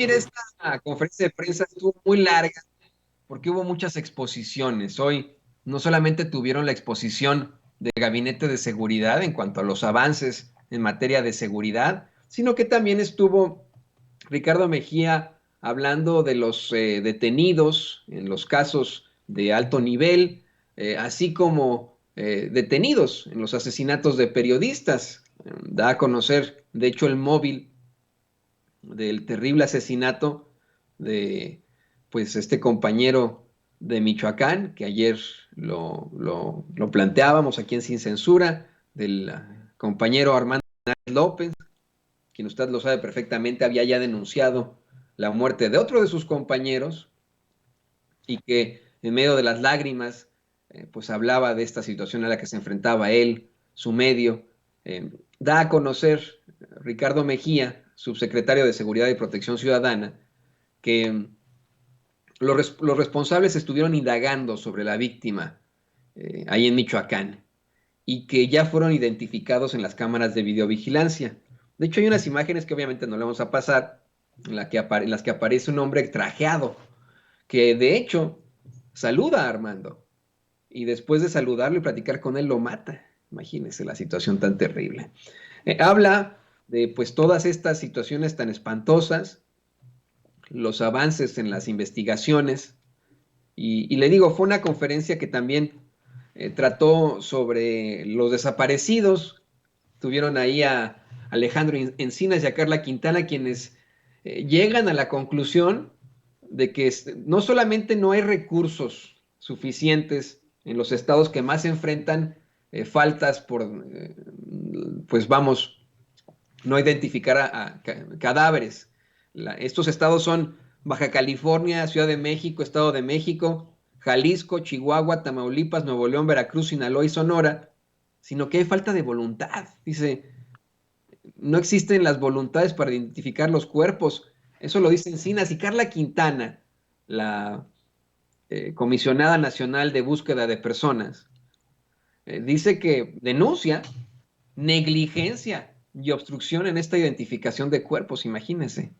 Mira, esta conferencia de prensa estuvo muy larga porque hubo muchas exposiciones. Hoy no solamente tuvieron la exposición del Gabinete de Seguridad en cuanto a los avances en materia de seguridad, sino que también estuvo Ricardo Mejía hablando de los detenidos en los casos de alto nivel, así como detenidos en los asesinatos de periodistas. Da a conocer, de hecho, el móvil del terrible asesinato de pues este compañero de Michoacán, que ayer lo planteábamos aquí en Sin Censura, del compañero Armando López, quien usted lo sabe perfectamente, había ya denunciado la muerte de otro de sus compañeros y que en medio de las lágrimas, pues hablaba de esta situación a la que se enfrentaba él, su medio. Da a conocer Ricardo Mejía, subsecretario de Seguridad y Protección Ciudadana, que los responsables estuvieron indagando sobre la víctima ahí en Michoacán y que ya fueron identificados en las cámaras de videovigilancia. De hecho, hay unas imágenes que obviamente no le vamos a pasar, en las que aparece un hombre trajeado, que de hecho saluda a Armando y después de saludarlo y platicar con él lo mata. Imagínense la situación tan terrible. Habla de pues todas estas situaciones tan espantosas, los avances en las investigaciones y le digo, fue una conferencia que también trató sobre los desaparecidos. Tuvieron ahí a Alejandro Encinas y a Carla Quintana, quienes llegan a la conclusión de que no solamente no hay recursos suficientes en los estados que más enfrentan faltas por, pues vamos, no identificar a cadáveres. Estos estados son Baja California, Ciudad de México, Estado de México, Jalisco, Chihuahua, Tamaulipas, Nuevo León, Veracruz, Sinaloa y Sonora, sino que hay falta de voluntad. Dice, no existen las voluntades para identificar los cuerpos. Eso lo dice Encinas y Carla Quintana, la comisionada nacional de búsqueda de personas, dice que denuncia negligencia y obstrucción en esta identificación de cuerpos, imagínense.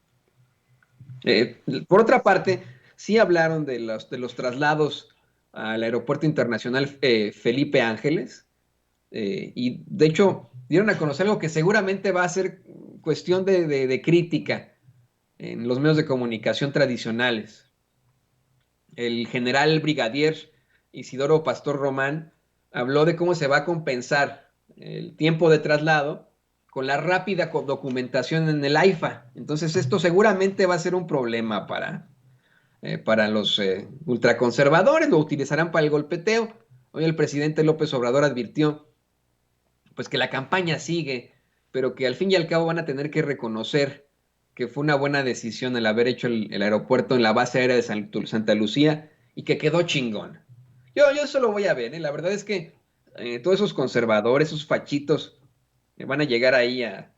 Por otra parte, sí hablaron de los traslados al Aeropuerto Internacional Felipe Ángeles, y de hecho dieron a conocer algo que seguramente va a ser cuestión de crítica en los medios de comunicación tradicionales. El general brigadier Isidoro Pastor Román habló de cómo se va a compensar el tiempo de traslado con la rápida documentación en el AIFA. Entonces esto seguramente va a ser un problema para los ultraconservadores, lo utilizarán para el golpeteo. Hoy el presidente López Obrador advirtió pues que la campaña sigue, pero que al fin y al cabo van a tener que reconocer que fue una buena decisión el haber hecho el aeropuerto en la base aérea de Santa Lucía y que quedó chingón. Yo eso lo voy a ver, ¿eh? La verdad es que todos esos conservadores, esos fachitos, van a llegar ahí a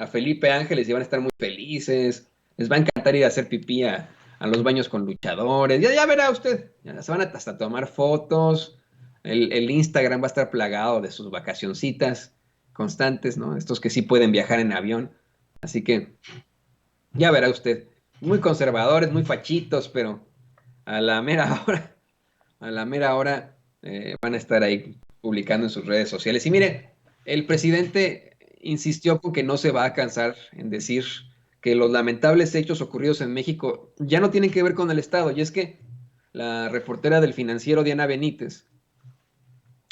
Felipe Ángeles y van a estar muy felices, les va a encantar ir a hacer pipí a los baños con luchadores, ya verá usted, ya se van a hasta tomar fotos, el Instagram va a estar plagado de sus vacacioncitas constantes, ¿no? Estos que sí pueden viajar en avión, así que ya verá usted, muy conservadores, muy fachitos, pero a la mera hora, a la mera hora van a estar ahí publicando en sus redes sociales. Y mire, el presidente insistió con que no se va a cansar en decir que los lamentables hechos ocurridos en México ya no tienen que ver con el Estado. Y es que la reportera del Financiero, Diana Benítez,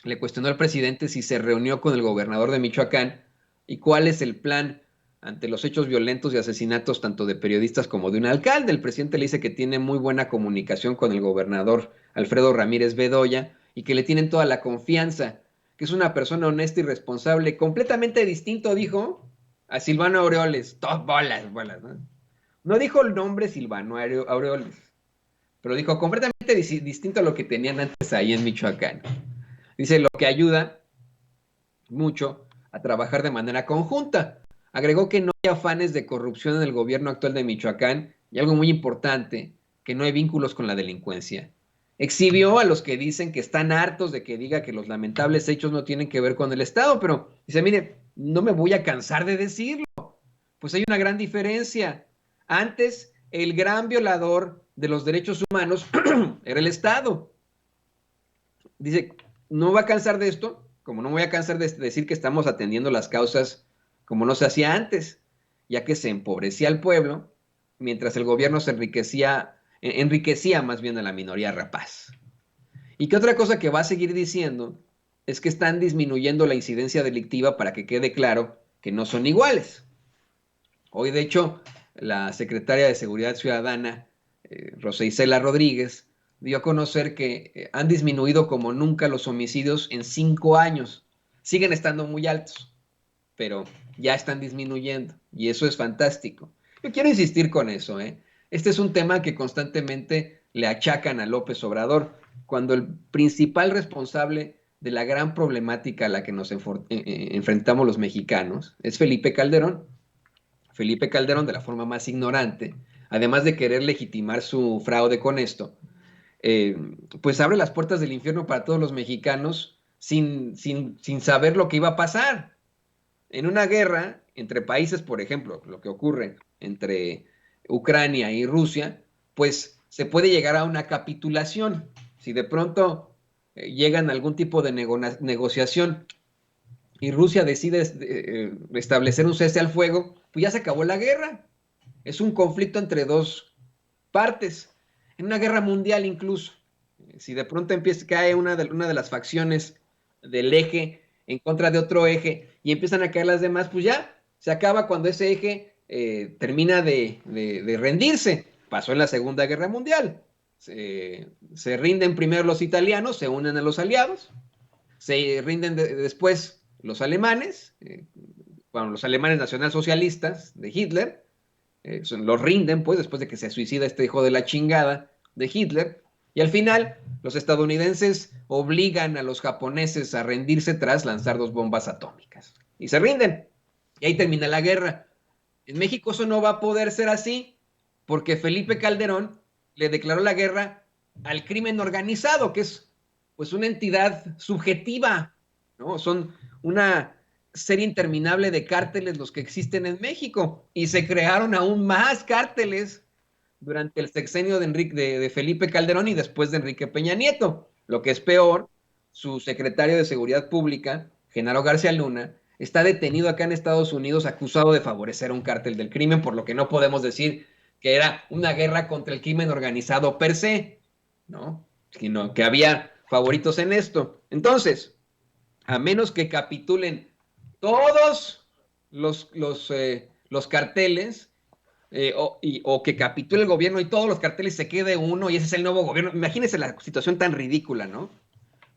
le cuestionó al presidente si se reunió con el gobernador de Michoacán y cuál es el plan ante los hechos violentos y asesinatos tanto de periodistas como de un alcalde. El presidente le dice que tiene muy buena comunicación con el gobernador Alfredo Ramírez Bedoya y que le tienen toda la confianza, que es una persona honesta y responsable, completamente distinto, dijo, a Silvano Aureoles. Todas bolas, bolas, ¿no? No dijo el nombre Silvano Aureoles, pero dijo completamente distinto a lo que tenían antes ahí en Michoacán. Dice lo que ayuda mucho a trabajar de manera conjunta. Agregó que no hay afanes de corrupción en el gobierno actual de Michoacán y algo muy importante, que no hay vínculos con la delincuencia. Exhibió a los que dicen que están hartos de que diga que los lamentables hechos no tienen que ver con el Estado, pero dice, mire, no me voy a cansar de decirlo, pues hay una gran diferencia. Antes, el gran violador de los derechos humanos era el Estado. Dice, no va a cansar de esto, como no me voy a cansar de decir que estamos atendiendo las causas como no se hacía antes, ya que se empobrecía al pueblo, mientras el gobierno se enriquecía más bien a la minoría rapaz. Y que otra cosa que va a seguir diciendo es que están disminuyendo la incidencia delictiva para que quede claro que no son iguales. Hoy, de hecho, la secretaria de Seguridad Ciudadana, Rosa Isela Rodríguez, dio a conocer que han disminuido como nunca los homicidios en 5 años. Siguen estando muy altos, pero ya están disminuyendo y eso es fantástico. Yo quiero insistir con eso, ¿eh? Este es un tema que constantemente le achacan a López Obrador, cuando el principal responsable de la gran problemática a la que nos enfrentamos los mexicanos es Felipe Calderón. Felipe Calderón, de la forma más ignorante, además de querer legitimar su fraude con esto, eh, pues abre las puertas del infierno para todos los mexicanos sin saber lo que iba a pasar. En una guerra entre países, por ejemplo, lo que ocurre entre Ucrania y Rusia, pues se puede llegar a una capitulación. Si de pronto llegan a algún tipo de negociación y Rusia decide establecer un cese al fuego, pues ya se acabó la guerra. Es un conflicto entre dos partes, en una guerra mundial incluso. Si de pronto cae una de las facciones del eje en contra de otro eje y empiezan a caer las demás, pues ya se acaba cuando ese eje termina de rendirse. Pasó en la Segunda Guerra Mundial. Se rinden primero los italianos, se unen a los aliados, se rinden después los alemanes, bueno, los alemanes nacionalsocialistas de Hitler, los rinden pues después de que se suicida este hijo de la chingada de Hitler, y al final los estadounidenses obligan a los japoneses a rendirse tras lanzar 2 bombas atómicas y se rinden, y ahí termina la guerra. En México eso no va a poder ser así porque Felipe Calderón le declaró la guerra al crimen organizado, que es pues una entidad subjetiva, ¿no? Son una serie interminable de cárteles los que existen en México y se crearon aún más cárteles durante el sexenio de Felipe Calderón y después de Enrique Peña Nieto. Lo que es peor, su secretario de Seguridad Pública, Genaro García Luna, está detenido acá en Estados Unidos acusado de favorecer un cártel del crimen, por lo que no podemos decir que era una guerra contra el crimen organizado per se, ¿no? Sino que había favoritos en esto. Entonces, a menos que capitulen todos los carteles, o que capitule el gobierno y todos los carteles se quede uno y ese es el nuevo gobierno. Imagínense la situación tan ridícula, ¿no?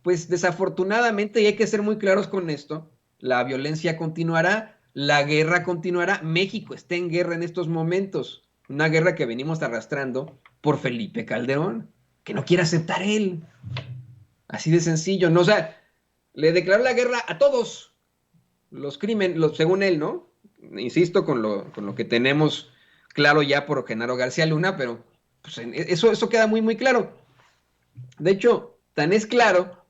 Pues desafortunadamente, y hay que ser muy claros con esto, la violencia continuará, la guerra continuará. México está en guerra en estos momentos, una guerra que venimos arrastrando por Felipe Calderón, que no quiere aceptar él. Así de sencillo, ¿no? O sea, le declaró la guerra a todos los crímenes, según él, ¿no? Insisto con lo que tenemos claro ya por Genaro García Luna, pero pues, eso queda muy, muy claro. De hecho, tan es claro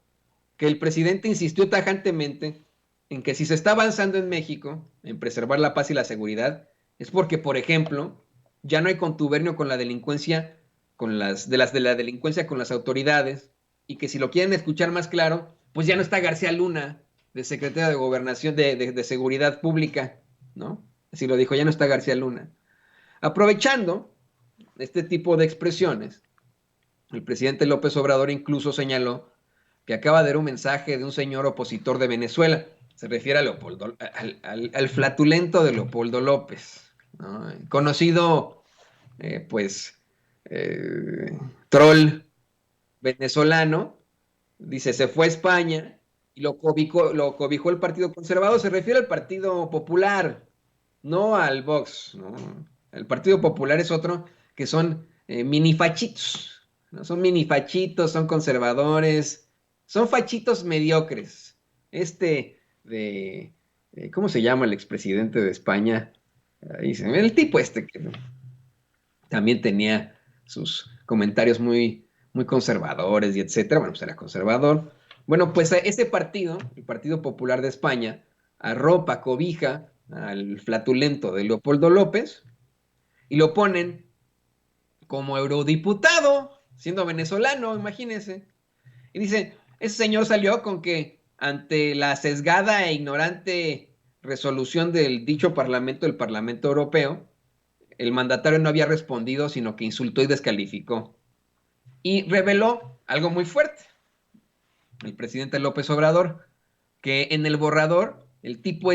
que el presidente insistió tajantemente en que si se está avanzando en México en preservar la paz y la seguridad, es porque, por ejemplo, ya no hay contubernio con la delincuencia, de la delincuencia con las autoridades, y que si lo quieren escuchar más claro, pues ya no está García Luna, de secretario de Gobernación de Seguridad Pública, ¿no? Así lo dijo, ya no está García Luna. Aprovechando este tipo de expresiones, el presidente López Obrador incluso señaló que acaba de dar un mensaje de un señor opositor de Venezuela. Se refiere a Leopoldo, al flatulento de Leopoldo López, ¿no? Conocido, pues, troll venezolano. Dice, se fue a España y lo cobijó el Partido Conservador. Se refiere al Partido Popular, no al Vox, ¿no? El Partido Popular es otro que son minifachitos, ¿no? Son minifachitos, son conservadores, son fachitos mediocres. ¿Cómo se llama el expresidente de España? El tipo que también tenía sus comentarios muy, muy conservadores y etcétera. Bueno, pues era conservador. Bueno, pues ese partido, el Partido Popular de España, arropa, cobija al flatulento de Leopoldo López y lo ponen como eurodiputado, siendo venezolano, imagínense. Y dice, ese señor salió con que ante la sesgada e ignorante resolución del dicho Parlamento, el Parlamento Europeo, el mandatario no había respondido, sino que insultó y descalificó. Y reveló algo muy fuerte, el presidente López Obrador, que en el borrador, el tipo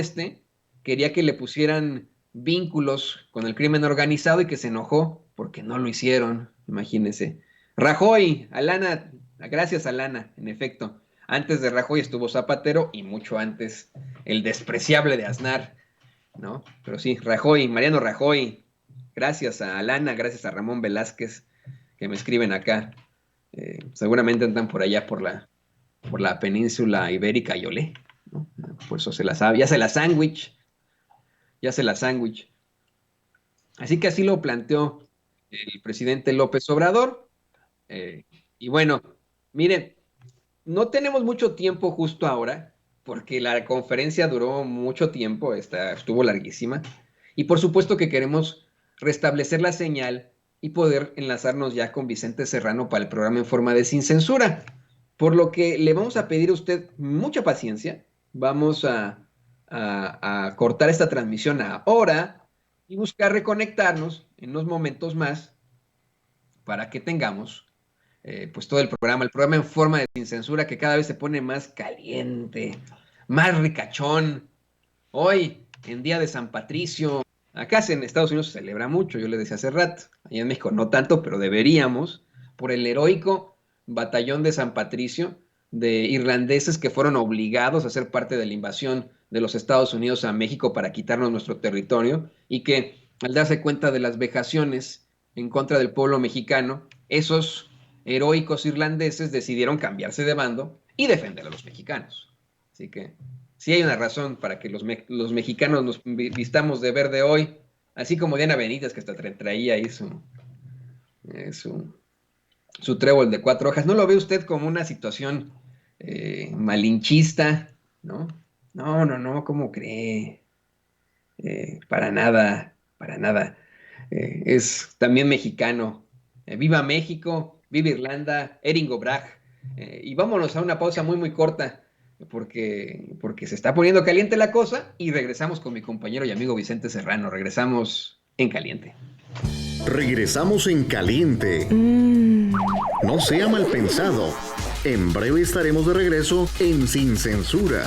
quería que le pusieran vínculos con el crimen organizado y que se enojó porque no lo hicieron, imagínense. Rajoy, Alana, gracias Alana, en efecto. Antes de Rajoy estuvo Zapatero y mucho antes el despreciable de Aznar, ¿no? Pero sí, Rajoy, Mariano Rajoy, gracias a Alana, gracias a Ramón Velázquez, que me escriben acá. Seguramente andan por allá por la península ibérica y olé, ¿no? Por eso se la sabe, ya se la sándwich. Así que así lo planteó el presidente López Obrador. Eh, y bueno, miren, no tenemos mucho tiempo justo ahora, porque la conferencia duró mucho tiempo, estuvo larguísima, y por supuesto que queremos restablecer la señal y poder enlazarnos ya con Vicente Serrano para el programa en forma de Sin Censura. Por lo que le vamos a pedir a usted mucha paciencia, vamos a cortar esta transmisión ahora y buscar reconectarnos en unos momentos más para que tengamos pues todo el programa en forma de Sin Censura que cada vez se pone más caliente, más ricachón. Hoy, en día de San Patricio, acá en Estados Unidos se celebra mucho, yo le decía hace rato, allá en México no tanto, pero deberíamos, por el heroico batallón de San Patricio de irlandeses que fueron obligados a ser parte de la invasión de los Estados Unidos a México para quitarnos nuestro territorio y que al darse cuenta de las vejaciones en contra del pueblo mexicano, esos heroicos irlandeses decidieron cambiarse de bando y defender a los mexicanos. Así que sí hay una razón para que los mexicanos nos vistamos de verde hoy, así como Diana Benítez, que hasta traía ahí su trébol de 4 hojas. ¿No lo ve usted como una situación malinchista? ¿No? No, no, no, ¿cómo cree? Para nada, para nada. Es también mexicano. Viva México, viva Irlanda, Eringo Bragg. Y vámonos a una pausa muy, muy corta, porque se está poniendo caliente la cosa y regresamos con mi compañero y amigo Vicente Serrano. Regresamos en caliente. Regresamos en caliente. No sea mal pensado. En breve estaremos de regreso en Sin Censura.